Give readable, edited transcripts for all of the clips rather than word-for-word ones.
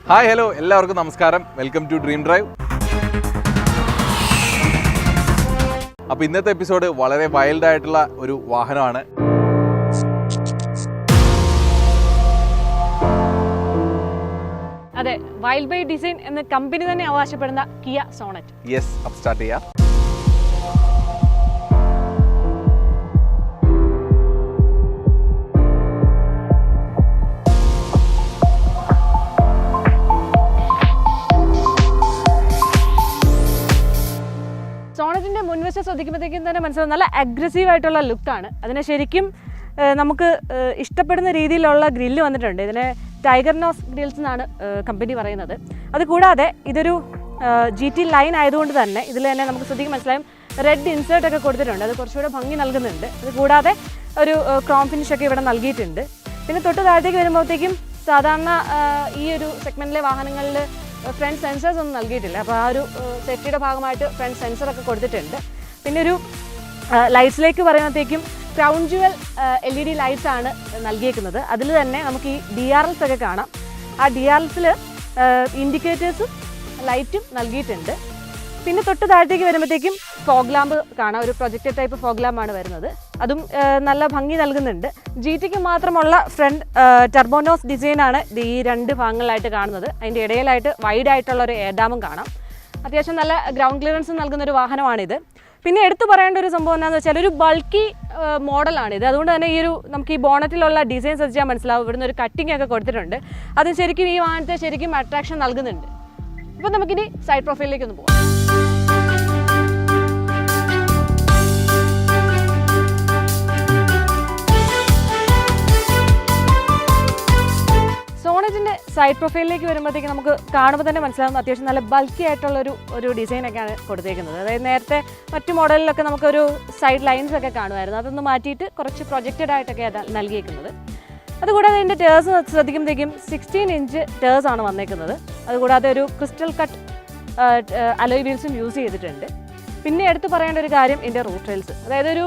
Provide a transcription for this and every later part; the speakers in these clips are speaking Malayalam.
ഹായ് ഹലോ എല്ലാവർക്കും നമസ്കാരം. Welcome to dream drive. അപ്പോൾ ഇന്നത്തെ എപ്പിസോഡ് വളരെ വൈൽഡ് ആയിട്ടുള്ള ഒരു വാഹനമാണ്. അതെ, വൈൽഡ് ബൈ ഡിസൈൻ എന്ന കമ്പനി തന്നെ അവകാശപ്പെടുന്ന കിയ സോണറ്റ്. യെസ്, അപ്പോൾ സ്റ്റാർട്ട് ചെയ്യാം. സോണറ്റിൻ്റെ മുൻവശം ശ്രദ്ധിക്കുമ്പോഴത്തേക്കും തന്നെ മനസ്സിലാവും നല്ല അഗ്രസീവ് ആയിട്ടുള്ള ലുക്കാണ്. അതിനെ ശരിക്കും നമുക്ക് ഇഷ്ടപ്പെടുന്ന രീതിയിലുള്ള ഗ്രില്ല് വന്നിട്ടുണ്ട്. ഇതിനെ ടൈഗർ നോസ് ഗ്രിൽസ് എന്നാണ് കമ്പനി പറയുന്നത്. അതുകൂടാതെ ഇതൊരു GT ലൈൻ ആയതുകൊണ്ട് തന്നെ ഇതിൽ തന്നെ നമുക്ക് ശ്രദ്ധിക്കും മനസ്സിലായും റെഡ് ഇൻസേർട്ടൊക്കെ കൊടുത്തിട്ടുണ്ട്. അത് കുറച്ചുകൂടെ ഭംഗി നൽകുന്നുണ്ട്. അതുകൂടാതെ ഒരു ക്രോം ഫിനിഷൊക്കെ ഇവിടെ നൽകിയിട്ടുണ്ട്. പിന്നെ തൊട്ട് താഴത്തേക്ക് വരുമ്പോഴത്തേക്കും സാധാരണ ഈ ഒരു സെഗ്മെൻറ്റിലെ വാഹനങ്ങളിൽ ഫ്രണ്ട് സെൻസേഴ്സ് ഒന്നും നൽകിയിട്ടില്ല. അപ്പോൾ ആ ഒരു സേഫ്റ്റിയുടെ ഭാഗമായിട്ട് ഫ്രണ്ട് സെൻസറൊക്കെ കൊടുത്തിട്ടുണ്ട്. പിന്നെ ഒരു ലൈറ്റ്സിലേക്ക് പറയുമ്പോഴത്തേക്കും ക്രൗൺ ജുവൽ LED ലൈറ്റ്സ് ആണ് നൽകിയേക്കുന്നത്. അതിൽ തന്നെ നമുക്ക് ഈ DRLs ഒക്കെ കാണാം. ആ DRLസിൽ ഇൻഡിക്കേറ്റേഴ്സും ലൈറ്റും നൽകിയിട്ടുണ്ട്. പിന്നെ തൊട്ട് താഴത്തേക്ക് വരുമ്പോഴത്തേക്കും ഫോഗ് ലാമ്പ് കാണാം. ഒരു പ്രൊജക്ടർ ടൈപ്പ് ഫോഗ് ലാമ്പാണ് വരുന്നത്. അതും നല്ല ഭംഗി നൽകുന്നുണ്ട്. GTക്ക് മാത്രമുള്ള ഫ്രണ്ട് ടർബോനോസ് ഡിസൈനാണ് ഈ രണ്ട് ഭാഗങ്ങളിലായിട്ട് കാണുന്നത്. അതിൻ്റെ ഇടയിലായിട്ട് വൈഡ് ആയിട്ടുള്ള ഒരു എയർ ഡാമും കാണാം. അത്യാവശ്യം നല്ല ഗ്രൗണ്ട് ക്ലിയറൻസ് നൽകുന്ന ഒരു വാഹനമാണിത്. പിന്നെ എടുത്തു പറയേണ്ട ഒരു സംഭവം എന്താണെന്ന് വെച്ചാൽ ഒരു ബൾക്കി മോഡലാണിത്. അതുകൊണ്ട് തന്നെ നമുക്ക് ഈ ബോണറ്റിലുള്ള ഡിസൈൻ ശ്രദ്ധിച്ചാൽ മനസ്സിലാവും. ഇവിടുന്ന് ഒരു കട്ടിംഗ് ഒക്കെ കൊടുത്തിട്ടുണ്ട്. അത് ശരിക്കും ഈ വാഹനത്തെ ശരിക്കും അട്രാക്ഷൻ നൽകുന്നുണ്ട്. അപ്പോൾ നമുക്കിനി സൈഡ് പ്രൊഫൈലിലേക്ക് ഒന്ന് പോകാം. സോണറ്റിൻ്റെ സൈഡ് പ്രൊഫൈലിലേക്ക് വരുമ്പോഴത്തേക്ക് നമുക്ക് കാണുമ്പോൾ തന്നെ മനസ്സിലാകും അത്യാവശ്യം നല്ല ബൾക്കി ആയിട്ടുള്ള ഒരു ഡിസൈനൊക്കെയാണ് കൊടുത്തേക്കുന്നത്. അതായത് നേരത്തെ മറ്റു മോഡലിലൊക്കെ നമുക്കൊരു സൈഡ് ലൈൻസ് ഒക്കെ കാണുമായിരുന്നു. അതൊന്ന് മാറ്റിയിട്ട് കുറച്ച് പ്രൊജക്റ്റഡ് ആയിട്ടൊക്കെ നൽകിയേക്കുന്നത്. അതുകൂടാതെ അതിൻ്റെ ടേഴ്സ് ശ്രദ്ധിക്കുമ്പോഴത്തേക്കും 16 ഇഞ്ച് ടേഴ്സാണ് വന്നേക്കുന്നത്. അതുകൂടാതെ ഒരു ക്രിസ്റ്റൽ കട്ട് അലോയ് വീൽസും യൂസ് ചെയ്തിട്ടുണ്ട്. പിന്നെ എടുത്തു പറയേണ്ട ഒരു കാര്യം ഇതിൻ്റെ റൂഫ് റെയിൽസ്, അതായത് ഒരു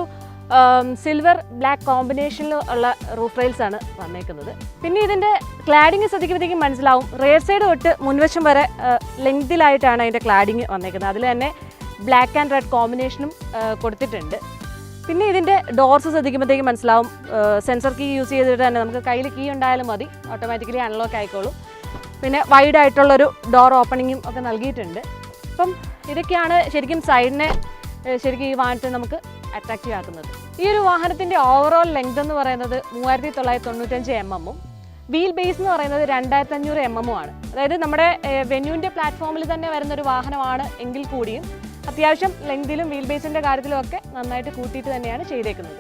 സിൽവർ ബ്ലാക്ക് കോമ്പിനേഷനിൽ ഉള്ള റൂഫ് റെയിൽസ് ആണ് വന്നേക്കുന്നത്. പിന്നെ ഇതിൻ്റെ ക്ലാഡിങ് ശ്രദ്ധിക്കുമ്പോഴത്തേക്കും മനസ്സിലാവും റിയർ സൈഡ് തൊട്ട് മുൻവശം വരെ ലെങ്തിലായിട്ടാണ് അതിൻ്റെ ക്ലാഡിങ് വന്നേക്കുന്നത്. അതിൽ തന്നെ ബ്ലാക്ക് ആൻഡ് റെഡ് കോമ്പിനേഷനും കൊടുത്തിട്ടുണ്ട്. പിന്നെ ഇതിൻ്റെ ഡോർസ് ശ്രദ്ധിക്കുമ്പോഴത്തേക്കും മനസ്സിലാവും സെൻസർ കീ യൂസ് ചെയ്തിട്ട് തന്നെ നമുക്ക് കയ്യിൽ കീ ഉണ്ടായാലും മതി, ഓട്ടോമാറ്റിക്കലി അൺലോക്ക് ആയിക്കോളും. പിന്നെ വൈഡ് ആയിട്ടുള്ളൊരു ഡോർ ഓപ്പണിങ്ങും ഒക്കെ നൽകിയിട്ടുണ്ട്. അപ്പം ഇതൊക്കെയാണ് ശരിക്കും സൈഡിനെ ശരിക്കും ഈ വാഹനത്തെ നമുക്ക് അട്രാക്റ്റീവ് ആക്കുന്നത്. ഈ ഒരു വാഹനത്തിൻ്റെ ഓവറോൾ ലെങ്ത് എന്ന് പറയുന്നത് 3995 mm, വീൽ ബേസ് എന്ന് പറയുന്നത് 2500 mm ആണ്. അതായത് നമ്മുടെ വെന്യൂവിൻ്റെ പ്ലാറ്റ്ഫോമിൽ തന്നെ വരുന്നൊരു വാഹനമാണ് എങ്കിൽ കൂടിയും അത്യാവശ്യം ലെങ്തിലും വീൽ ബേസിൻ്റെ കാര്യത്തിലും ഒക്കെ നന്നായിട്ട് കൂട്ടിയിട്ട് തന്നെയാണ് ചെയ്തേക്കുന്നത്.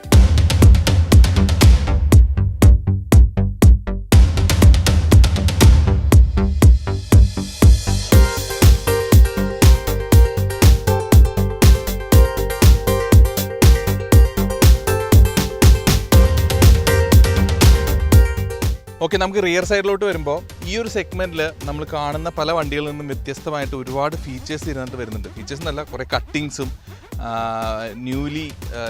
ഓക്കെ, നമുക്ക് റിയർ സൈഡിലോട്ട് വരുമ്പോൾ ഈ ഒരു സെഗ്മെൻറ്റിൽ നമ്മൾ കാണുന്ന പല വണ്ടികളിൽ നിന്നും വ്യത്യസ്തമായിട്ട് ഒരുപാട് ഫീച്ചേഴ്സ് ഇരുന്നിട്ട് വരുന്നുണ്ട്. ഫീച്ചേഴ്സ് എന്നല്ല, കുറേ കട്ടിങ്സും ന്യൂലി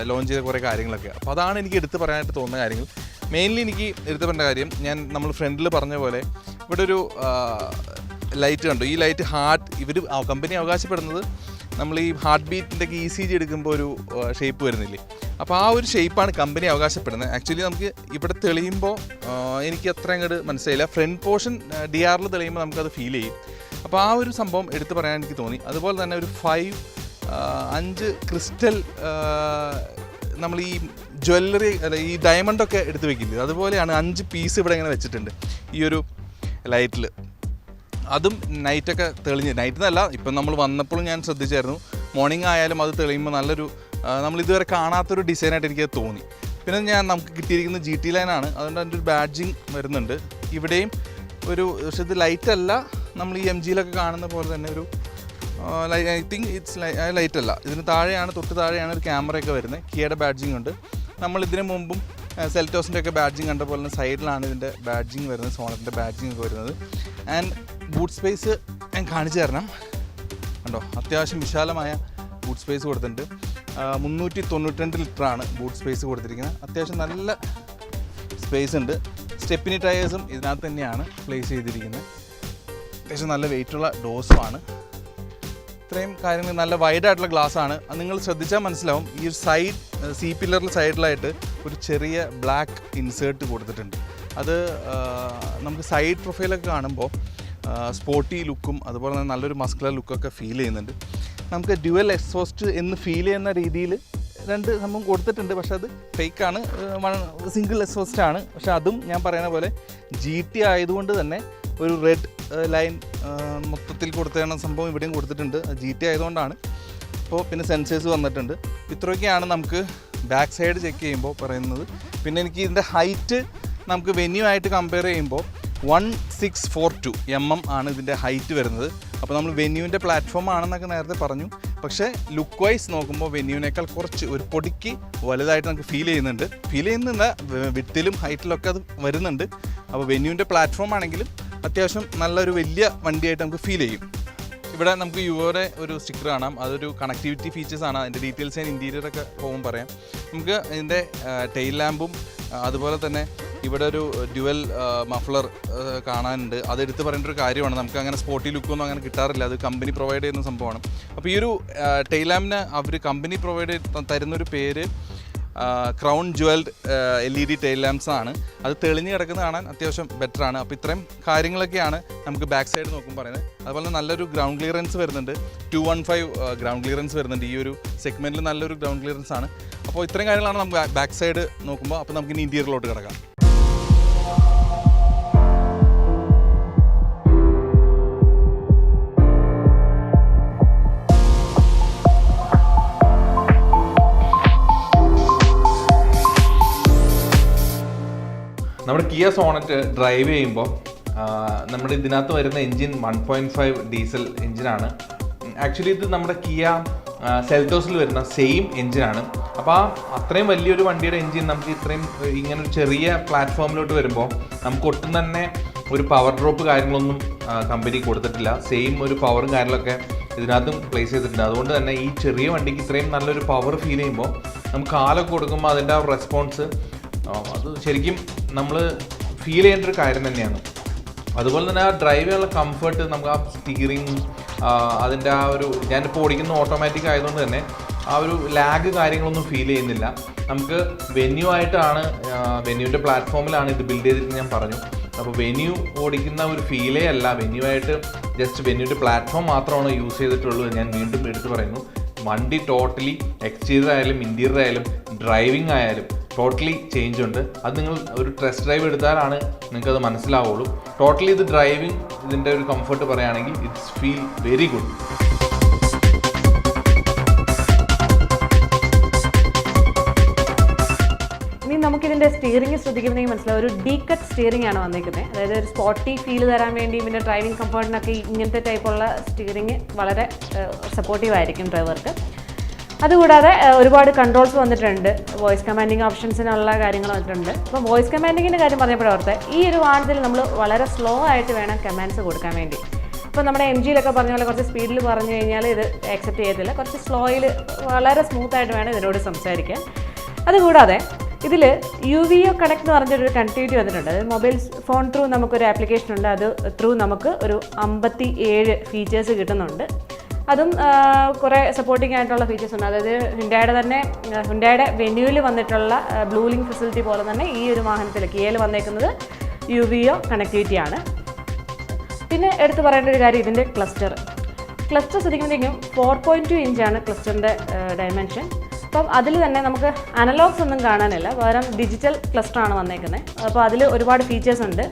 ലോഞ്ച് ചെയ്ത കുറേ കാര്യങ്ങളൊക്കെ. അപ്പോൾ അതാണ് എനിക്ക് എടുത്ത് പറയാനായിട്ട് തോന്നുന്ന കാര്യങ്ങൾ. മെയിൻലി എനിക്ക് എടുത്ത് പറയേണ്ട കാര്യം, നമ്മൾ ഫ്രണ്ടിൽ പറഞ്ഞ പോലെ ഇവിടെ ഒരു ലൈറ്റ് കണ്ടു. ഈ ലൈറ്റ് കമ്പനി അവകാശപ്പെടുന്നത് നമ്മൾ ഈ ഹാർട്ട് ബീറ്റിൻ്റെ ECG എടുക്കുമ്പോൾ ഒരു ഷേപ്പ് വരുന്നില്ലേ, അപ്പോൾ ആ ഒരു ഷേപ്പാണ് കമ്പനി അവകാശപ്പെടുന്നത്. ആക്ച്വലി നമുക്ക് ഇവിടെ തെളിയുമ്പോൾ എനിക്ക് അത്ര അങ്ങോട്ട് മനസ്സിലായില്ല. ഫ്രണ്ട് പോർഷൻ DRL തെളിയുമ്പോൾ നമുക്കത് ഫീൽ ചെയ്യും. അപ്പോൾ ആ ഒരു സംഭവം എടുത്ത് പറയാൻ എനിക്ക് തോന്നി. അതുപോലെ തന്നെ ഒരു 5 ക്രിസ്റ്റൽ നമ്മൾ ഈ ജ്വല്ലറി ഈ ഡയമണ്ടൊക്കെ എടുത്ത് വെക്കില്ലേ, അതുപോലെയാണ് 5 പീസ് ഇവിടെ ഇങ്ങനെ വെച്ചിട്ടുണ്ട് ഈ ഒരു ലൈറ്റിൽ. അതും നൈറ്റൊക്കെ തെളിഞ്ഞ്, നൈറ്റ് എന്നല്ല, ഇപ്പം നമ്മൾ വന്നപ്പോഴും ഞാൻ ശ്രദ്ധിച്ചായിരുന്നു, മോർണിംഗ് ആയാലും അത് തെളിയുമ്പോൾ നല്ലൊരു നമ്മളിതുവരെ കാണാത്തൊരു ഡിസൈനായിട്ട് എനിക്കത് തോന്നി. പിന്നെ നമുക്ക് കിട്ടിയിരിക്കുന്നത് GT ലൈനാണ്, അതുകൊണ്ട് അതിൻ്റെ ഒരു ബാഡ്ജിങ് വരുന്നുണ്ട് ഇവിടെയും. പക്ഷേ ഇത് ലൈറ്റല്ല, നമ്മൾ ഈ MGയിലൊക്കെ കാണുന്ന പോലെ തന്നെ ഒരു ഐ തിങ്ക് ലൈറ്റ് അല്ല, ഇതിന് തൊട്ട് താഴെയാണ് ഒരു ക്യാമറയൊക്കെ വരുന്നത്. കിയയുടെ ബാഡ്ജിങ് ഉണ്ട്. നമ്മൾ ഇതിന് മുമ്പും സെൽറ്റോസിൻ്റെ ഒക്കെ ബാഡ്ജിങ് കണ്ട പോലെ തന്നെ സൈഡിലാണ് ഇതിൻ്റെ ബാഡ്ജിങ് വരുന്നത്, സോണറ്റിൻ്റെ ബാഡ്ജിങ് ഒക്കെ വരുന്നത്. ആൻഡ് ബൂട്ട് സ്പേസ് ഞാൻ കാണിച്ചു തരണം. കണ്ടോ, അത്യാവശ്യം വിശാലമായ ബൂട്ട് സ്പേസ് കൊടുത്തിട്ടുണ്ട്. 392 ലിറ്ററാണ് ബൂട്ട് സ്പേസ് കൊടുത്തിരിക്കുന്നത്. അത്യാവശ്യം നല്ല സ്പേസ് ഉണ്ട്. സ്റ്റെപ്പിനി ടയേഴ്സും ഇതിനകത്ത് തന്നെയാണ് പ്ലേസ് ചെയ്തിരിക്കുന്നത്. അത്യാവശ്യം നല്ല വെയിറ്റുള്ള ഡോസുമാണ്. ഇത്രയും കാര്യങ്ങൾ നല്ല വൈഡായിട്ടുള്ള ഗ്ലാസ്സാണ്. അത് നിങ്ങൾ ശ്രദ്ധിച്ചാൽ മനസ്സിലാവും. ഈ ഒരു സൈഡ് സി പില്ലറിൽ സൈഡിലായിട്ട് ഒരു ചെറിയ ബ്ലാക്ക് ഇൻസേർട്ട് കൊടുത്തിട്ടുണ്ട്. അത് നമുക്ക് സൈഡ് പ്രൊഫൈലൊക്കെ കാണുമ്പോൾ സ്പോർട്ടി ലുക്കും അതുപോലെ തന്നെ നല്ലൊരു മസ്കുലർ ലുക്കൊക്കെ ഫീൽ ചെയ്യുന്നുണ്ട്. നമുക്ക് ഡ്യുവൽ എക്സോസ്റ്റ് എന്ന് ഫീൽ ചെയ്യുന്ന രീതിയിൽ 2 സംഭവം കൊടുത്തിട്ടുണ്ട്. പക്ഷെ അത് ഫേക്കാണ്, സിംഗിൾ എക്സോസ്റ്റ് ആണ്. പക്ഷെ അതും ഞാൻ പറയുന്ന പോലെ GT ആയതുകൊണ്ട് തന്നെ ഒരു റെഡ് ലൈൻ മൊത്തത്തിൽ കൊടുത്തേണ സംഭവം ഇവിടെയും കൊടുത്തിട്ടുണ്ട്. GT ആയതുകൊണ്ടാണ്. അപ്പോൾ പിന്നെ സെൻസേഴ്സ് വന്നിട്ടുണ്ട്. ഇത്രയൊക്കെയാണ് നമുക്ക് ബാക്ക് സൈഡ് ചെക്ക് ചെയ്യുമ്പോൾ പറയുന്നത്. പിന്നെ എനിക്ക് ഇതിൻ്റെ ഹൈറ്റ് നമുക്ക് വെന്യൂ ആയിട്ട് കമ്പയർ ചെയ്യുമ്പോൾ 1642 mm ആണ് ഇതിൻ്റെ ഹൈറ്റ് വരുന്നത്. അപ്പോൾ നമ്മൾ വെന്യൂവിൻ്റെ പ്ലാറ്റ്ഫോം ആണെന്നൊക്കെ നേരത്തെ പറഞ്ഞു. പക്ഷേ ലുക്ക് വൈസ് നോക്കുമ്പോൾ വെന്യൂവിനേക്കാൾ കുറച്ച് ഒരു പൊടിക്ക് വലുതായിട്ട് നമുക്ക് ഫീൽ ചെയ്യുന്നുണ്ട്. വിട്ടിലും ഹൈറ്റിലൊക്കെ അത് വരുന്നുണ്ട്. അപ്പോൾ വെന്യൂവിൻ്റെ പ്ലാറ്റ്ഫോം ആണെങ്കിലും അത്യാവശ്യം നല്ലൊരു വലിയ വണ്ടിയായിട്ട് നമുക്ക് ഫീൽ ചെയ്യും. ഇവിടെ നമുക്ക് യുവോയുടെ ഒരു സ്റ്റിക്കർ കാണാം. അതൊരു കണക്ടിവിറ്റി ഫീച്ചേഴ്സാണ്. അതിൻ്റെ ഡീറ്റെയിൽസ് ഞാൻ ഇൻറ്റീരിയറൊക്കെ പോകുമ്പോൾ പറയാം. നമുക്ക് ഇതിൻ്റെ ടെയിൽ ലാമ്പും അതുപോലെ തന്നെ ഇവിടെ ഒരു ഡ്യുവൽ മഫ്ലർ കാണാനുണ്ട്. അതെടുത്ത് പറയേണ്ട ഒരു കാര്യമാണ്. നമുക്ക് അങ്ങനെ സ്പോർട്ടി ലുക്കൊന്നും അങ്ങനെ കിട്ടാറില്ല. അത് കമ്പനി പ്രൊവൈഡ് ചെയ്യുന്ന സംഭവമാണ്. അപ്പോൾ ഈ ഒരു ടെയിൽ ലാമ്പിന് അവർ കമ്പനി പ്രൊവൈഡ് തരുന്നൊരു പേര് ക്രൗൺ ജുവൽഡ് LED ടെയിൽ ലാംപ്സ് ആണ്. അത് തെളിഞ്ഞ് കിടക്കുന്ന കാണാൻ അത്യാവശ്യം ബെറ്ററാണ്. അപ്പോൾ ഇത്രയും കാര്യങ്ങളൊക്കെയാണ് നമുക്ക് ബാക്ക് സൈഡ് നോക്കുമ്പോൾ പറയുന്നത്. അതുപോലെ നല്ലൊരു ഗ്രൗണ്ട് ക്ലിയറൻസ് വരുന്നുണ്ട്. 215 ഗ്രൗണ്ട് ക്ലിയറൻസ് വരുന്നുണ്ട്. ഈ ഒരു സെഗ്മെൻറ്റിൽ നല്ലൊരു ഗ്രൗണ്ട് ക്ലിയറൻസ് ആണ്. അപ്പോൾ ഇത്രയും കാര്യങ്ങളാണ് നമുക്ക് ബാക്ക് സൈഡ് നോക്കുമ്പോൾ. അപ്പോൾ നമുക്ക് ഇനി ഇൻറ്റീരിയറിലോട്ട് കിടക്കാം. നമ്മുടെ കിയ സോണറ്റ് ഡ്രൈവ് ചെയ്യുമ്പോൾ നമ്മുടെ ഇതിനകത്ത് വരുന്ന എൻജിൻ 1.5 ഡീസൽ എൻജിനാണ്. ആക്ച്വലി ഇത് നമ്മുടെ കിയ സെൽറ്റോസിൽ വരുന്ന സെയിം എൻജിനാണ്. അപ്പോൾ അത്രയും വലിയൊരു വണ്ടിയുടെ എൻജിൻ നമുക്ക് ഇത്രയും ഇങ്ങനെ ഒരു ചെറിയ പ്ലാറ്റ്ഫോമിലോട്ട് വരുമ്പോൾ നമുക്ക് ഒട്ടും തന്നെ ഒരു പവർ ഡ്രോപ്പ് കാര്യങ്ങളൊന്നും കമ്പനി കൊടുത്തിട്ടില്ല. സെയിം ഒരു പവറും കാര്യങ്ങളൊക്കെ ഇതിനകത്തും പ്ലേസ് ചെയ്തിട്ടുണ്ട്. അതുകൊണ്ട് തന്നെ ഈ ചെറിയ വണ്ടിക്ക് ഇത്രയും നല്ലൊരു പവർ ഫീൽ ചെയ്യുമ്പോൾ നമുക്ക് കാലൊക്കെ കൊടുക്കുമ്പോൾ അതിൻ്റെ ആ റെസ്പോൺസ് അത് ശരിക്കും നമ്മൾ ഫീൽ ചെയ്യേണ്ട ഒരു കാര്യം തന്നെയാണ്. അതുപോലെ തന്നെ ആ ഡ്രൈവ് ചെയ്യാനുള്ള കംഫർട്ട്, നമുക്ക് ആ സ്റ്റിയറിങ്, അതിൻ്റെ ആ ഒരു ഞാനിപ്പോൾ ഓടിക്കുന്ന ഓട്ടോമാറ്റിക് ആയതുകൊണ്ട് തന്നെ ആ ഒരു ലാഗ് കാര്യങ്ങളൊന്നും ഫീൽ ചെയ്യുന്നില്ല. നമുക്ക് വെന്യൂ ആയിട്ടാണ്, വെന്യൂവിൻ്റെ പ്ലാറ്റ്ഫോമിലാണ് ഇത് ബിൽഡ് ചെയ്തിട്ട് ഞാൻ പറഞ്ഞു. അപ്പോൾ വെന്യൂ ഓടിക്കുന്ന ഒരു ഫീലേ അല്ല, വെന്യൂ ആയിട്ട് ജസ്റ്റ് വെന്യൂവിൻ്റെ പ്ലാറ്റ്ഫോം മാത്രമാണ് യൂസ് ചെയ്തിട്ടുള്ളൂ. ഞാൻ വീണ്ടും എടുത്ത് പറയുന്നു, വണ്ടി ടോട്ടലി എക്സ്റ്റീരിയർ ആയാലും ഇൻറ്റീരിയർ ആയാലും ഡ്രൈവിംഗ് ആയാലും ടോട്ടലി ചേഞ്ച് ഉണ്ട്. അത് നിങ്ങൾ ഒരു ടെസ്റ്റ് ഡ്രൈവ് എടുത്താലാണ് നിങ്ങൾക്കത് മനസ്സിലാവുള്ളൂ. ടോട്ടലി ഇത് ഡ്രൈവിംഗ് ഇതിൻ്റെ ഒരു കംഫർട്ട് പറയുകയാണെങ്കിൽ ഇറ്റ്സ് ഫീൽ വെരി ഗുഡ്. ഇനി നമുക്കിതിൻ്റെ സ്റ്റിയറിംഗ് ശ്രദ്ധിക്കുമ്പോഴേക്കും മനസ്സിലാവും ഒരു ഡീകട്ട് സ്റ്റിയറിംഗ് ആണ് വന്നിരിക്കുന്നത്. അതായത് ഒരു സ്പോർട്ടി ഫീൽ തരാൻ വേണ്ടി പിന്നെ ഡ്രൈവിംഗ് കംഫർട്ടിനൊക്കെ ഇങ്ങനത്തെ ടൈപ്പുള്ള സ്റ്റിയറിംഗ് വളരെ സപ്പോർട്ടീവ് ആയിരിക്കും ഡ്രൈവർക്ക്. അതുകൂടാതെ ഒരുപാട് കൺട്രോൾസ് വന്നിട്ടുണ്ട്. വോയിസ് കമാൻഡിങ് ഓപ്ഷൻസിനുള്ള കാര്യങ്ങൾ വന്നിട്ടുണ്ട്. അപ്പോൾ വോയിസ് കമാൻഡിങ്ങിൻ്റെ കാര്യം പറഞ്ഞപ്പോഴത്തെ ഈ ഒരു വാഹനത്തിൽ നമ്മൾ വളരെ സ്ലോ ആയിട്ട് വേണം കമാൻഡ്സ് കൊടുക്കാൻ വേണ്ടി. ഇപ്പോൾ നമ്മുടെ MGയിലൊക്കെ പറഞ്ഞ പോലെ കുറച്ച് സ്പീഡിൽ പറഞ്ഞു കഴിഞ്ഞാൽ ഇത് ആക്സെപ്റ്റ് ചെയ്യത്തില്ല. കുറച്ച് സ്ലോയിൽ വളരെ സ്മൂത്തായിട്ട് വേണം ഇതിനോട് സംസാരിക്കാൻ. അതുകൂടാതെ ഇതിൽ UVO കണക്ട് എന്ന് പറഞ്ഞൊരു കണക്ടിവിറ്റി വന്നിട്ടുണ്ട്. അതായത് മൊബൈൽ ഫോൺ ത്രൂ നമുക്കൊരു ആപ്ലിക്കേഷൻ ഉണ്ട്. അത് ത്രൂ നമുക്ക് ഒരു 57 ഫീച്ചേഴ്സ് കിട്ടുന്നുണ്ട്. അതും കുറേ സപ്പോർട്ടിംഗ് ആയിട്ടുള്ള ഫീച്ചേഴ്സ് ഉണ്ട്. അതായത് ഹുണ്ടായുടെ വെന്യൂവിൽ വന്നിട്ടുള്ള ബ്ലൂ ലിങ്ക് ഫെസിലിറ്റി പോലെ തന്നെ ഈ ഒരു വാഹനത്തിൽ കിയയിൽ വന്നേക്കുന്നത് UVO കണക്ടിവിറ്റിയാണ്. പിന്നെ എടുത്ത് പറയേണ്ട ഒരു കാര്യം ഇതിൻ്റെ ക്ലസ്റ്റർ ശ്രദ്ധിക്കുമ്പോഴേക്കും 4.2 ഇഞ്ചാണ് ക്ലസ്റ്ററിൻ്റെ ഡയമെൻഷൻ. അപ്പം അതിൽ തന്നെ നമുക്ക് അനലോഗ്സ് ഒന്നും കാണാനില്ല, പകരം ഡിജിറ്റൽ ക്ലസ്റ്ററാണ് വന്നേക്കുന്നത്. അപ്പോൾ അതിൽ ഒരുപാട് ഫീച്ചേഴ്സ് ഉണ്ട്.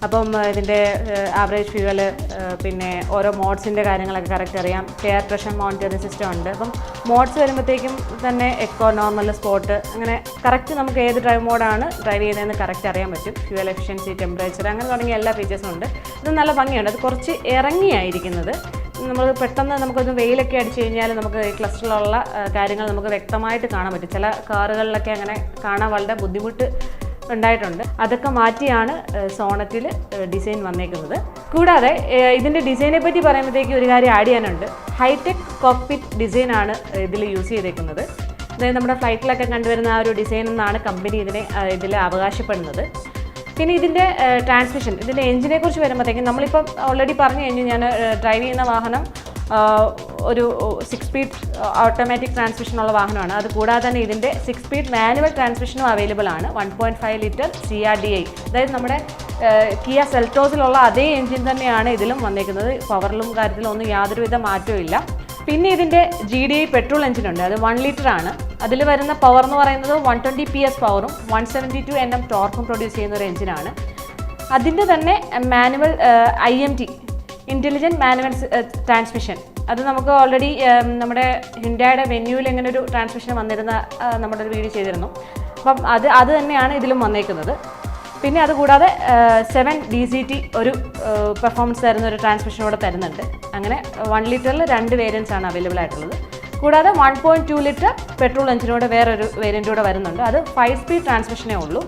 അപ്പം ഇതിൻ്റെ ആവറേജ് ഫ്യൂവൽ, പിന്നെ ഓരോ മോഡ്സിൻ്റെ കാര്യങ്ങളൊക്കെ കറക്റ്റ് അറിയാം. എയർ പ്രഷർ മോണിറ്ററിംഗ് സിസ്റ്റം ഉണ്ട്. അപ്പം മോഡ്സ് വരുമ്പോഴത്തേക്കും തന്നെ എക്കോ, നോർമൽ, സ്പോർട്ട്, അങ്ങനെ കറക്റ്റ് നമുക്ക് ഏത് ഡ്രൈവ് മോഡാണ് ഡ്രൈവ് ചെയ്യുന്നതെന്ന് കറക്റ്റ് അറിയാൻ പറ്റും. ഫ്യൂവൽ എഫിഷ്യൻസി, ടെമ്പറേച്ചർ, അങ്ങനെ തുടങ്ങിയ എല്ലാ ഫീച്ചേഴ്സും ഉണ്ട്. ഇത് നല്ല ഭംഗിയുണ്ട്. അത് കുറച്ച് ഇറങ്ങിയായിരിക്കുന്നത്. നമ്മൾ പെട്ടെന്ന് നമുക്കൊന്ന് വെയിലൊക്കെ അടിച്ചു കഴിഞ്ഞാൽ നമുക്ക് ഈ ക്ലസ്റ്ററിലുള്ള കാര്യങ്ങൾ നമുക്ക് വ്യക്തമായിട്ട് കാണാൻ പറ്റും. ചില കാറുകളിലൊക്കെ അങ്ങനെ കാണാൻ വളരെ ബുദ്ധിമുട്ട് ഉണ്ടായിട്ടുണ്ട്. അതൊക്കെ മാറ്റിയാണ് സോണറ്റിൽ ഡിസൈൻ വന്നേക്കുന്നത്. കൂടാതെ ഇതിൻ്റെ ഡിസൈനെ പറ്റി പറയുമ്പോഴത്തേക്ക് ഒരു കാര്യം ആഡ് ചെയ്യാനുണ്ട്. ഹൈടെക് കോക്പിറ്റ് ഡിസൈനാണ് ഇതിൽ യൂസ് ചെയ്തേക്കുന്നത്. അതായത് നമ്മുടെ ഫ്ലൈറ്റിലൊക്കെ കണ്ടുവരുന്ന ആ ഒരു ഡിസൈൻ എന്നാണ് കമ്പനി ഇതിൽ അവകാശപ്പെടുന്നത്. പിന്നെ ഇതിൻ്റെ ട്രാൻസ്മിഷൻ, ഇതിൻ്റെ എഞ്ചിനെ കുറിച്ച് വരുമ്പോഴത്തേക്കും നമ്മളിപ്പം ഓൾറെഡി പറഞ്ഞു കഴിഞ്ഞു, ഞാൻ ഡ്രൈവ് ചെയ്യുന്ന വാഹനം ഒരു 6 സ്പീഡ് ഓട്ടോമാറ്റിക് ട്രാൻസ്മിഷനുള്ള വാഹനമാണ്. അത് കൂടാതെ തന്നെ ഇതിൻ്റെ 6 സ്പീഡ് മാനുവൽ ട്രാൻസ്മിഷനും അവൈലബിൾ ആണ്. 1.5 ലിറ്റർ CRDI, അതായത് നമ്മുടെ കിയ സെൽറ്റോസിലുള്ള അതേ എഞ്ചിൻ തന്നെയാണ് ഇതിലും വന്നേക്കുന്നത്. പവറിലും കാര്യത്തിലും ഒന്നും യാതൊരുവിധ മാറ്റവും ഇല്ല. പിന്നെ ഇതിൻ്റെ GDI പെട്രോൾ എഞ്ചിനുണ്ട്, അത് 1 ലിറ്റർ ആണ്. അതിൽ വരുന്ന പവർ എന്ന് പറയുന്നത് 120 PS പവറും 172 Nm ടോർക്കും പ്രൊഡ്യൂസ് ചെയ്യുന്ന ഒരു എഞ്ചിനാണ്. അതിൻ്റെ തന്നെ manual IMT, intelligent manual transmission, അത് നമുക്ക് ഓൾറെഡി നമ്മുടെ ഹിൻഡയുടെ വെന്യൂവിൽ എങ്ങനെ ഒരു ട്രാൻസ്മിഷൻ വന്നിരുന്ന നമ്മുടെ ഒരു വീഡിയോ ചെയ്തിരുന്നു. അപ്പം അത് തന്നെയാണ് ഇതിലും വന്നേക്കുന്നത്. പിന്നെ അതുകൂടാതെ 7 DCT ഒരു പെർഫോമൻസ് തരുന്ന ഒരു ട്രാൻസ്മിഷൻ കൂടെ തരുന്നുണ്ട്. അങ്ങനെ 1 ലിറ്ററിൽ 2 വേരിയൻസ് ആണ് അവൈലബിൾ ആയിട്ടുള്ളത്. കൂടാതെ 1.2 ലിറ്റർ പെട്രോൾ എഞ്ചിനോടെ വേറൊരു വേരിയൻ്റ് കൂടെ വരുന്നുണ്ട്. അത് 5 സ്പീഡ് ട്രാൻസ്മിഷനേ ഉള്ളൂ.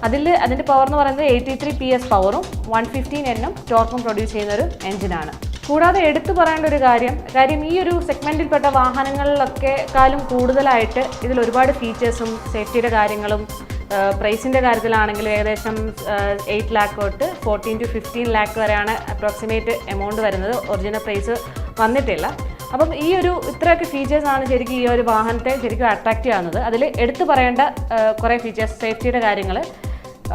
അതിൻ്റെ പവർ എന്ന് പറയുന്നത് 83 PS പവറും 115 Nm ടോർക്കും പ്രൊഡ്യൂസ് ചെയ്യുന്ന ഒരു എഞ്ചിനാണ്. കൂടാതെ എടുത്തു പറയേണ്ട ഒരു കാര്യം ഈ ഒരു സെഗ്മെൻറ്റിൽപ്പെട്ട വാഹനങ്ങളിലൊക്കെക്കാളും കൂടുതലായിട്ട് ഇതിൽ ഒരുപാട് ഫീച്ചേഴ്സും സേഫ്റ്റിയുടെ കാര്യങ്ങളും പ്രൈസിൻ്റെ കാര്യത്തിലാണെങ്കിലും ഏകദേശം 8 lakh തൊട്ട് 14 to 15 lakh വരെയാണ് അപ്രോക്സിമേറ്റ് എമൗണ്ട് വരുന്നത്. ഒറിജിനൽ പ്രൈസ് വന്നിട്ടില്ല. അപ്പം ഈ ഒരു ഇത്രയൊക്കെ ഫീച്ചേഴ്സാണ് ശരിക്കും ഈ ഒരു വാഹനത്തെ ശരിക്കും അട്രാക്റ്റീവ് ആകുന്നത്. അതിൽ എടുത്തു പറയേണ്ട കുറേ ഫീച്ചേഴ്സ്, സേഫ്റ്റിയുടെ കാര്യങ്ങൾ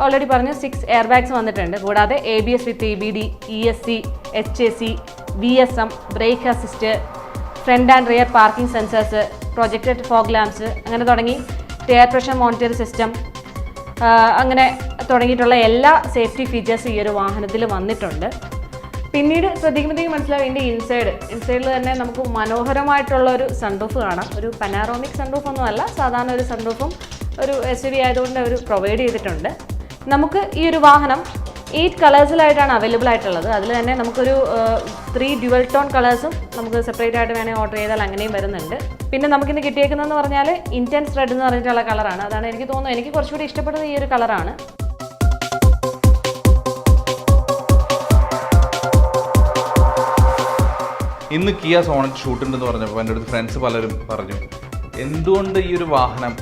ഓൾറെഡി പറഞ്ഞു. 6 എയർ ബാഗ്സ് വന്നിട്ടുണ്ട്. കൂടാതെ ABS with EBD, ESC, HAC, VSM, brake assist, front and rear parking sensors, projected fog lamps, അങ്ങനെ തുടങ്ങി ടയർ പ്രഷർ മോണിറ്റർ സിസ്റ്റം, അങ്ങനെ തുടങ്ങിയിട്ടുള്ള എല്ലാ സേഫ്റ്റി ഫീച്ചേഴ്സും ഈ ഒരു വാഹനത്തിൽ വന്നിട്ടുണ്ട്. പിന്നീട് ശ്രദ്ധിക്കുമ്പോഴത്തേക്കും മനസ്സിലാവും ഇതിൻ്റെ ഇൻസൈഡിൽ തന്നെ നമുക്ക് മനോഹരമായിട്ടുള്ള ഒരു സൺറൂഫ് കാണാം. ഒരു പനാറോമിക് സൺറൂഫ് ഒന്നും അല്ല, സാധാരണ ഒരു സൺറൂഫും ഒരു SUV ആയതുകൊണ്ട് അവർ പ്രൊവൈഡ് ചെയ്തിട്ടുണ്ട്. നമുക്ക് ഈ ഒരു വാഹനം 8 കളേഴ്സിലായിട്ടാണ് അവൈലബിൾ ആയിട്ടുള്ളത്. അതിൽ തന്നെ നമുക്കൊരു 3 ഡ്യുവൽ ടോൺ കളേഴ്സും നമുക്ക് സെപ്പറേറ്റ് ആയിട്ട് വേണമെങ്കിൽ ഓർഡർ ചെയ്താൽ അങ്ങനെയും വരുന്നുണ്ട്. പിന്നെ നമുക്കിന്ന് കിട്ടിയേക്കുന്നതെന്ന് പറഞ്ഞാൽ ഇൻറ്റൻസ് റെഡ് എന്ന് പറഞ്ഞിട്ടുള്ള കളറാണ്. അതാണ് എനിക്ക് തോന്നുന്നത്, എനിക്ക് കുറച്ചുകൂടി ഇഷ്ടപ്പെടുന്നത് ഈ ഒരു കളറാണ്. ഇന്ന് കിയ സോണറ്റ് ഷൂട്ടുണ്ടെന്ന് പറഞ്ഞപ്പോൾ എൻ്റെ അടുത്ത് ഫ്രണ്ട്സ് പലരും പറഞ്ഞു, എന്തുകൊണ്ട് ഈ ഒരു വാഹനം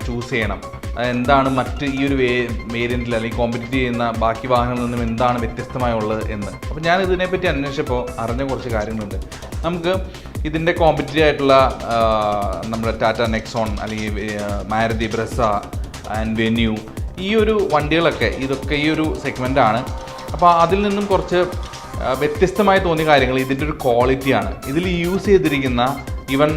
ചൂസ് ചെയ്യണം, എന്താണ് മറ്റ് ഈ ഒരു വേരിയൻറ്റിൽ അല്ലെങ്കിൽ കോമ്പറ്റീറ്റ് ചെയ്യുന്ന ബാക്കി വാഹനങ്ങളിൽ നിന്നും എന്താണ് വ്യത്യസ്തമായുള്ളത് എന്ന്. അപ്പോൾ ഞാൻ ഇതിനെപ്പറ്റി അന്വേഷിച്ചപ്പോൾ അറിഞ്ഞ കുറച്ച് കാര്യങ്ങളുണ്ട്. നമുക്ക് ഇതിൻ്റെ കോമ്പറ്റീറ്റീവ് ആയിട്ടുള്ള നമ്മുടെ ടാറ്റ നെക്സോൺ അല്ലെങ്കിൽ മാരുതി ബ്രെസ ആൻഡ് വെന്യൂ, ഈ ഒരു വണ്ടികളൊക്കെ ഇതൊക്കെ ഈ ഒരു സെഗ്മെൻറ്റാണ്. അപ്പോൾ അതിൽ നിന്നും കുറച്ച് വ്യത്യസ്തമായി തോന്നിയ കാര്യങ്ങൾ ഇതിൻ്റെ ഒരു ക്വാളിറ്റിയാണ്. ഇതിൽ യൂസ് ചെയ്തിരിക്കുന്ന ഈവൻ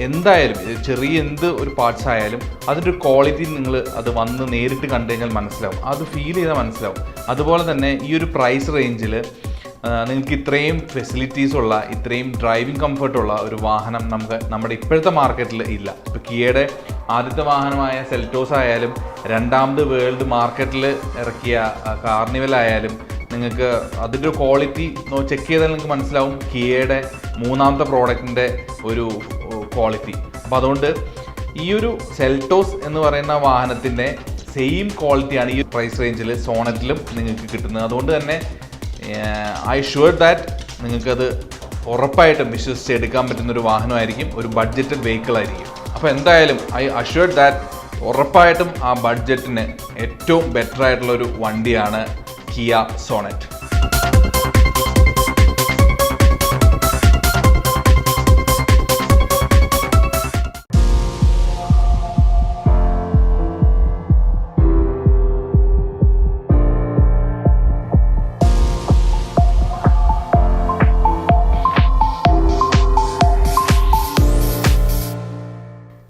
എന്തായാലും ചെറിയ എന്ത് ഒരു പാർട്സ് ആയാലും അതിൻ്റെ ഒരു ക്വാളിറ്റി നിങ്ങൾ അത് വന്ന് നേരിട്ട് കണ്ടു കഴിഞ്ഞാൽ മനസ്സിലാവും, അത് ഫീൽ ചെയ്താൽ മനസ്സിലാവും. അതുപോലെ തന്നെ ഈ ഒരു പ്രൈസ് റേഞ്ചിൽ നിങ്ങൾക്ക് ഇത്രയും ഫെസിലിറ്റീസുള്ള, ഇത്രയും ഡ്രൈവിംഗ് കംഫർട്ടുള്ള ഒരു വാഹനം നമ്മുടെ ഇപ്പോഴത്തെ മാർക്കറ്റിൽ ഇല്ല. ഇപ്പോൾ കിയയുടെ ആദ്യത്തെ വാഹനമായ സെൽറ്റോസ് ആയാലും രണ്ടാമത് വേൾഡ് മാർക്കറ്റിൽ ഇറക്കിയ കാർണിവൽ ആയാലും നിങ്ങൾക്ക് അതിൻ്റെ ഒരു ക്വാളിറ്റി ചെക്ക് ചെയ്താൽ നിങ്ങൾക്ക് മനസ്സിലാവും കിയയുടെ മൂന്നാമത്തെ പ്രോഡക്റ്റിൻ്റെ ഒരു ക്വാളിറ്റി. അപ്പോൾ അതുകൊണ്ട് ഈ ഒരു സെൽറ്റോസ് എന്ന് പറയുന്ന വാഹനത്തിൻ്റെ സെയിം ക്വാളിറ്റിയാണ് ഈ പ്രൈസ് റേഞ്ചിൽ സോണറ്റിലും നിങ്ങൾക്ക് കിട്ടുന്നത്. അതുകൊണ്ട് തന്നെ ഐ ഷുവർ ദാറ്റ് നിങ്ങൾക്കത് ഉറപ്പായിട്ടും വിശ്വസിച്ചെടുക്കാൻ പറ്റുന്നൊരു വാഹനമായിരിക്കും, ഒരു ബഡ്ജറ്റഡ് വെഹിക്കിൾ ആയിരിക്കും. അപ്പോൾ എന്തായാലും ഐ അഷ്യൂർ ദാറ്റ് ഉറപ്പായിട്ടും ആ ബഡ്ജറ്റിന് ഏറ്റവും ബെറ്റർ ആയിട്ടുള്ളൊരു വണ്ടിയാണ് കിയ സോണറ്റ്.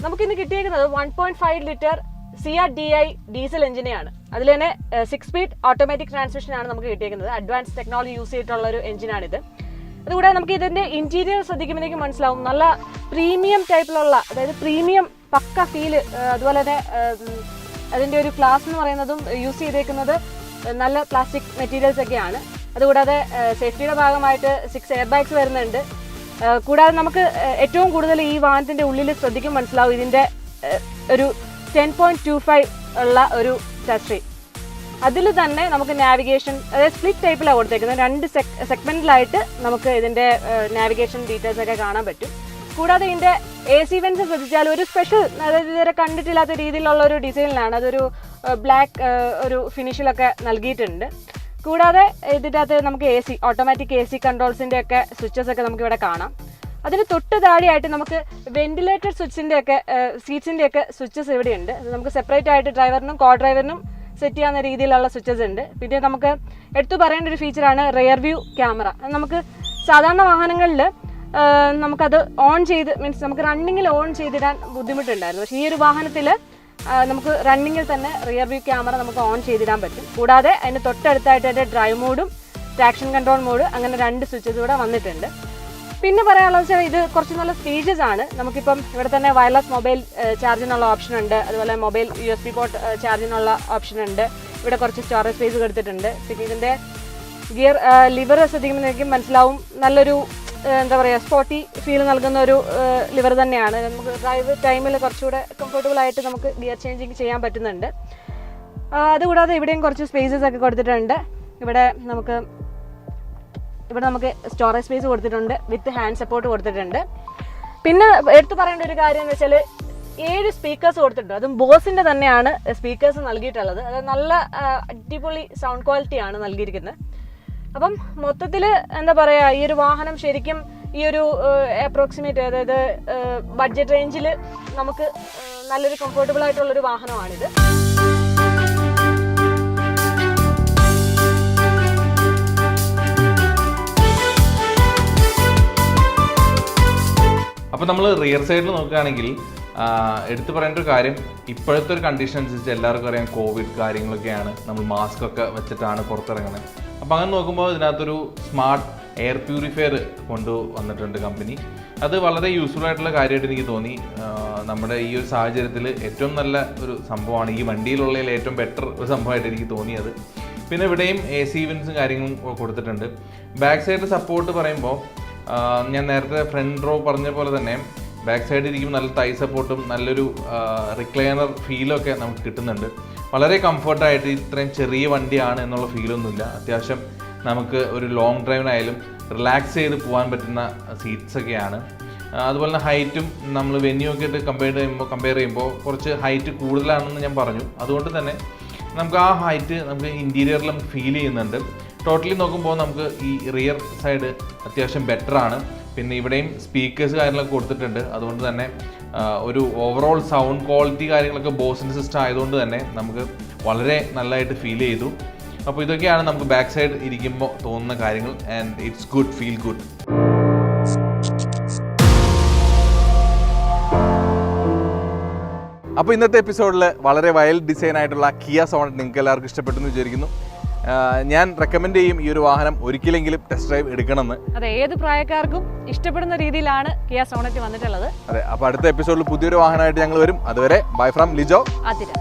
നമുക്കിന്ന് കിട്ടിയിരിക്കുന്നത് 1.5 ലിറ്റർ CRDI ഡീസൽ എഞ്ചിനെയാണ്. അതിൽ തന്നെ 6 സ്പീഡ് ഓട്ടോമാറ്റിക് ട്രാൻസ്മിഷനാണ് നമുക്ക് കിട്ടിയിരിക്കുന്നത്. അഡ്വാൻസ് ടെക്നോളജി യൂസ് ചെയ്തിട്ടുള്ള ഒരു എഞ്ചിനാണിത്. അതുകൂടാതെ നമുക്ക് ഇതിൻ്റെ ഇൻറ്റീരിയർ ശ്രദ്ധിക്കുമ്പോഴേക്കും മനസ്സിലാവും, നല്ല പ്രീമിയം ടൈപ്പിലുള്ള, അതായത് പ്രീമിയം പക്ക ഫീല്. അതുപോലെ തന്നെ അതിൻ്റെ ഒരു ക്ലാസ് എന്ന് പറയുന്നതും യൂസ് ചെയ്തേക്കുന്നത് നല്ല പ്ലാസ്റ്റിക് മെറ്റീരിയൽസ് ഒക്കെയാണ്. അതുകൂടാതെ സേഫ്റ്റിയുടെ ഭാഗമായിട്ട് 6 എയർ ബാഗ്സ് വരുന്നുണ്ട്. കൂടാതെ നമുക്ക് ഏറ്റവും കൂടുതൽ ഈ വാഹനത്തിൻ്റെ ഉള്ളിൽ ശ്രദ്ധിക്കും മനസ്സിലാവും ഇതിൻ്റെ ഒരു 10.25 ഉള്ള ഒരു ടച്ച് സ്ക്രീൻ. അതിൽ തന്നെ നമുക്ക് നാവിഗേഷൻ, അതായത് സ്പ്ലിറ്റ് ടൈപ്പിലാണ് കൊടുത്തേക്കുന്നത്. 2 സെഗ്മെൻറ്റിലായിട്ട് നമുക്ക് ഇതിൻ്റെ നാവിഗേഷൻ ഡീറ്റെയിൽസ് ഒക്കെ കാണാൻ പറ്റും. കൂടാതെ ഇതിൻ്റെ AC വെൻസ് ശ്രദ്ധിച്ചാൽ ഒരു സ്പെഷ്യൽ, അതായത് ഇതുവരെ കണ്ടിട്ടില്ലാത്ത രീതിയിലുള്ള ഒരു ഡിസൈനിലാണ്. അതൊരു ബ്ലാക്ക് ഒരു ഫിനിഷിലൊക്കെ നൽകിയിട്ടുണ്ട്. കൂടാതെ ഇതിൻ്റെ അകത്ത് നമുക്ക് AC ഓട്ടോമാറ്റിക് AC കൺട്രോൾസിൻ്റെ ഒക്കെ സ്വിച്ചസ് ഒക്കെ നമുക്ക് ഇവിടെ കാണാം. അതിന് തൊട്ട് താഴെയായിട്ട് നമുക്ക് വെന്റിലേറ്റഡ് സ്വിച്ചിൻ്റെ ഒക്കെ സീറ്റ്സിൻ്റെ ഒക്കെ സ്വിച്ചസ് ഇവിടെയുണ്ട്. അത് നമുക്ക് സെപ്പറേറ്റ് ആയിട്ട് ഡ്രൈവറിനും കോ ഡ്രൈവറിനും സെറ്റ് ചെയ്യാവുന്ന രീതിയിലുള്ള സ്വിച്ചസ് ഉണ്ട്. പിന്നെ നമുക്ക് എടുത്തു പറയേണ്ട ഒരു ഫീച്ചറാണ് റിയർ വ്യൂ ക്യാമറ. നമുക്ക് സാധാരണ വാഹനങ്ങളിൽ നമുക്കത് ഓൺ ചെയ്ത് മീൻസ് നമുക്ക് റണ്ണിങ്ങിൽ ഓൺ ചെയ്തിടാൻ ബുദ്ധിമുട്ടുണ്ടായിരുന്നു. പക്ഷേ ഈ ഒരു വാഹനത്തിൽ നമുക്ക് റണ്ണിങ്ങിൽ തന്നെ റിയർ വ്യൂ ക്യാമറ നമുക്ക് ഓൺ ചെയ്തിടാൻ പറ്റും. കൂടാതെ അതിന് തൊട്ടടുത്തായിട്ട് അതിൻ്റെ ഡ്രൈവ് മോഡും ട്രാക്ഷൻ കൺട്രോൾ മോഡ് അങ്ങനെ 2 സ്വിച്ചസ് ഇവിടെ വന്നിട്ടുണ്ട്. പിന്നെ പറയാനുള്ളത് വെച്ചാൽ ഇത് കുറച്ച് നല്ല സ്പേഷ്യസ് ആണ്. നമുക്കിപ്പം ഇവിടെ തന്നെ വയർലെസ് മൊബൈൽ ചാർജിനുള്ള ഓപ്ഷൻ ഉണ്ട്. അതുപോലെ മൊബൈൽ USB പോർട്ട് ചാർജിനുള്ള ഓപ്ഷൻ ഉണ്ട്. ഇവിടെ കുറച്ച് സ്റ്റോറേജ് സ്പേസ് കൊടുത്തിട്ടുണ്ട്. പിന്നെ ഇതിൻ്റെ ഗിയർ ലിവർ ശ്രദ്ധിക്കുമ്പോഴേക്കും മനസ്സിലാവും നല്ലൊരു എന്താ പറയുക സ്പോർട്ടി ഫീൽ നൽകുന്ന ഒരു ലിവർ തന്നെയാണ്. നമുക്ക് ഡ്രൈവ് ടൈമിൽ കുറച്ചുകൂടെ കംഫർട്ടബിൾ ആയിട്ട് നമുക്ക് ഗിയർ ചേഞ്ചിങ് ചെയ്യാൻ പറ്റുന്നുണ്ട്. അതുകൂടാതെ ഇവിടെയും കുറച്ച് സ്പേസസ് ഒക്കെ കൊടുത്തിട്ടുണ്ട്. ഇവിടെ നമുക്ക് സ്റ്റോറേജ് സ്പേസ് കൊടുത്തിട്ടുണ്ട്, വിത്ത് ഹാൻഡ് സപ്പോർട്ട് കൊടുത്തിട്ടുണ്ട്. പിന്നെ എടുത്തു പറയേണ്ട ഒരു കാര്യം എന്ന് വെച്ചാൽ 7 സ്പീക്കേഴ്സ് കൊടുത്തിട്ടുണ്ട്. അതും ബോസിൻ്റെ തന്നെയാണ് സ്പീക്കേഴ്സ് നൽകിയിട്ടുള്ളത്. അത് നല്ല അടിപൊളി സൗണ്ട് ക്വാളിറ്റിയാണ് നൽകിയിരിക്കുന്നത്. അപ്പം മൊത്തത്തിൽ എന്താ പറയുക, ഈ ഒരു വാഹനം ശരിക്കും ഈ ഒരു അപ്രോക്സിമേറ്റ് അതായത് ബഡ്ജറ്റ് റേഞ്ചിൽ നമുക്ക് നല്ലൊരു കംഫർട്ടബിൾ ആയിട്ടുള്ളൊരു വാഹനമാണിത്. അപ്പോൾ നമ്മൾ റിയർ സൈഡിൽ നോക്കുകയാണെങ്കിൽ എടുത്തു പറയേണ്ട ഒരു കാര്യം, ഇപ്പോഴത്തെ ഒരു കണ്ടീഷൻ അനുസരിച്ച് എല്ലാവർക്കും അറിയാം കോവിഡ് കാര്യങ്ങളൊക്കെയാണ്, നമ്മൾ മാസ്ക് ഒക്കെ വെച്ചിട്ടാണ് പുറത്തിറങ്ങുന്നത്. അപ്പോൾ അങ്ങനെ നോക്കുമ്പോൾ ഇതിനകത്തൊരു സ്മാർട്ട് എയർ പ്യൂരിഫയർ കൊണ്ടുവന്നിട്ടുണ്ട് കമ്പനി. അത് വളരെ യൂസ്ഫുൾ ആയിട്ടുള്ള കാര്യമായിട്ട് എനിക്ക് തോന്നി. നമ്മുടെ ഈ ഒരു സാഹചര്യത്തിൽ ഏറ്റവും നല്ല ഒരു സംഭവമാണ്, ഈ വണ്ടിയിലുള്ളതിൽ ഏറ്റവും ബെറ്റർ ഒരു സംഭവമായിട്ട് എനിക്ക് തോന്നിയത്. പിന്നെ ഇവിടെയും AC ഇവൻസും കാര്യങ്ങളും കൊടുത്തിട്ടുണ്ട്. ബാക്ക് സൈഡ് സപ്പോർട്ട് പറയുമ്പോൾ ഞാൻ നേരത്തെ ഫ്രണ്ട് റോ പറഞ്ഞ പോലെ തന്നെ ബാക്ക് സൈഡിൽ ഇരിക്കുമ്പോൾ നല്ല തൈ സപ്പോർട്ടും നല്ലൊരു റിക്ലൈനർ ഫീലൊക്കെ നമുക്ക് കിട്ടുന്നുണ്ട്. വളരെ കംഫർട്ടായിട്ട് ഇത്രയും ചെറിയ വണ്ടിയാണ് എന്നുള്ള ഫീലൊന്നുമില്ല. അത്യാവശ്യം നമുക്ക് ഒരു ലോങ് ഡ്രൈവിനായാലും റിലാക്സ് ചെയ്ത് പോകാൻ പറ്റുന്ന സീറ്റ്സൊക്കെയാണ്. അതുപോലെ തന്നെ ഹൈറ്റും നമ്മൾ വെന്യൂ ഒക്കെ ആയിട്ട് കമ്പയർ ചെയ്യുമ്പോൾ കുറച്ച് ഹൈറ്റ് കൂടുതലാണെന്ന് ഞാൻ പറഞ്ഞു. അതുകൊണ്ട് തന്നെ നമുക്ക് ആ ഹൈറ്റ് നമുക്ക് ഇൻറ്റീരിയറിൽ നമുക്ക് ഫീൽ ചെയ്യുന്നുണ്ട്. ടോട്ടലി നോക്കുമ്പോൾ നമുക്ക് ഈ റിയർ സൈഡ് അത്യാവശ്യം ബെറ്ററാണ്. പിന്നെ ഇവിടെയും സ്പീക്കേഴ്സ് കാര്യങ്ങളൊക്കെ കൊടുത്തിട്ടുണ്ട്. അതുകൊണ്ട് തന്നെ ഒരു ഓവറോൾ സൗണ്ട് ക്വാളിറ്റി കാര്യങ്ങളൊക്കെ ബോസിൻ്റെ സിസ്റ്റം ആയതുകൊണ്ട് തന്നെ നമുക്ക് വളരെ നല്ലതായിട്ട് ഫീൽ ചെയ്തു. അപ്പോൾ ഇതൊക്കെയാണ് നമുക്ക് ബാക്ക് സൈഡ് ഇരിക്കുമ്പോൾ തോന്നുന്ന കാര്യങ്ങൾ. And it's good, feel good. അപ്പോൾ ഇന്നത്തെ എപ്പിസോഡിൽ വളരെ വൈൽഡ് ഡിസൈൻ ആയിട്ടുള്ള കിയ സോണറ്റ് നിങ്ങൾക്ക് എല്ലാവർക്കും ഇഷ്ടപ്പെട്ടു എന്ന് വിചാരിക്കുന്നു. ഞാൻ റെക്കമെൻഡ് ചെയ്യും ഈ ഒരു വാഹനം ഒരിക്കലെങ്കിലും ടെസ്റ്റ് ഡ്രൈവ് എടുക്കണമെന്ന്. അതെ, ഏത് പ്രായക്കാർക്കും ഇഷ്ടപ്പെടുന്ന രീതിയിലാണ് കിയ സോണറ്റ് വന്നിട്ടുള്ളത്. അതെ, അപ്പോൾ അടുത്ത എപ്പിസോഡിൽ പുതിയൊരു വാഹനമായിട്ട് ഞങ്ങൾ വരും. അതുവരെ ബൈ ഫ്രം ലിജോ. അതിര.